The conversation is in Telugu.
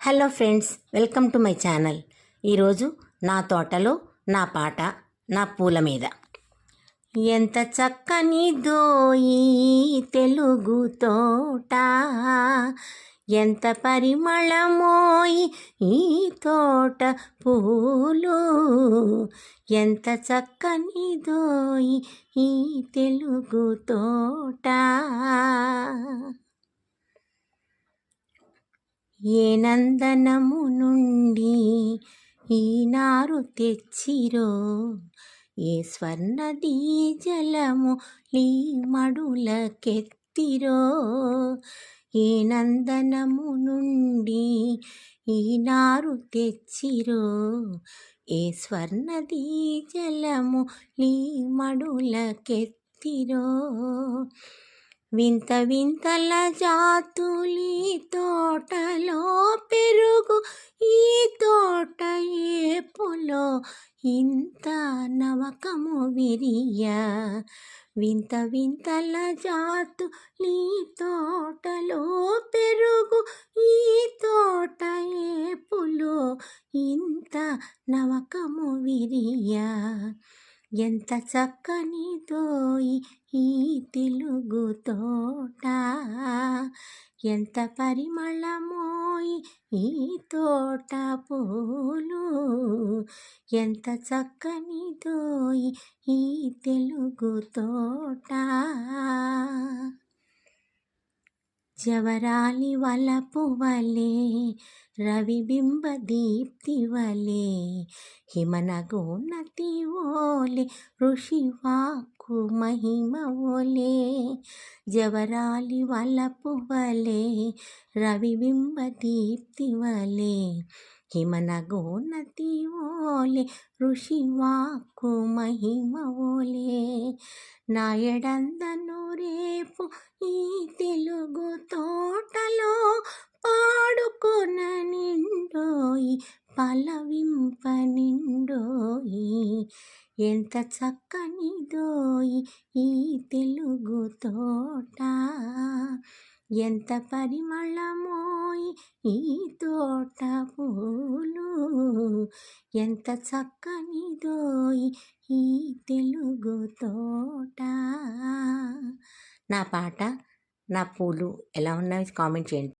Hello friends, welcome to my channel. ఈరోజు నా తోటలో నా పాట, నా పూల మీద. ఎంత చక్కనిదో ఈ తెలుగు తోట, ఎంత పరిమళమోయి ఈ తోట పూలు, ఎంత చక్కనిదో ఈ తెలుగు తోట. ఏ నందనము నుండి ఈ నారు తెచ్చిరో, ఏ స్వర్ణదీ జలము లీ మడులకెత్తిరో. ఏ నందనము నుండి ఈ నారు తెచ్చిరో, ఏ స్వర్ణదీ జలము లీ మడులకెత్తిరో. వింత వింతల జాతులీ తోటలో పెరుగు, ఈ తోట ఏపులో ఇంత నవకము విరియ. వింత వింతల జాతులీ తోటలో పెరుగు, ఈ తోట ఏపులో ఇంత నవకము విరియ. ఎంత చక్కనిదో ఈ తెలుగు తోట, ఎంత పరిమళమోయి ఈ తోట పూలు, ఎంత చక్కనిదో ఈ తెలుగు తోట. జవరాలి వలపు వలే, రవిబింబ దీప్తి వలే, హిమనగోన్నతి ఓలే, ఋషివాక్కు మహిమ ఓలే. జవరాలి వలపు వలే, రవిబింబ దీప్తి వలే, హిమనగోన్నతి ఓలే, ఋషివాక్కు మహిమ ఓలే. నా ఎడందను రేపు ఈ తెలుగు తోటలో పాడుకొన నిండోయి, పలవింప నిండోయి. ఎంత చక్కనిదోయి ఈ తెలుగు తోట, ఎంత పరిమళమోయి ఈ తోట పూలు, ఎంత చక్కనిదోయి ఈ తెలుగు తోట. నా పాట, నా పూలు ఎలా ఉన్నాయో కామెంట్ చేయండి.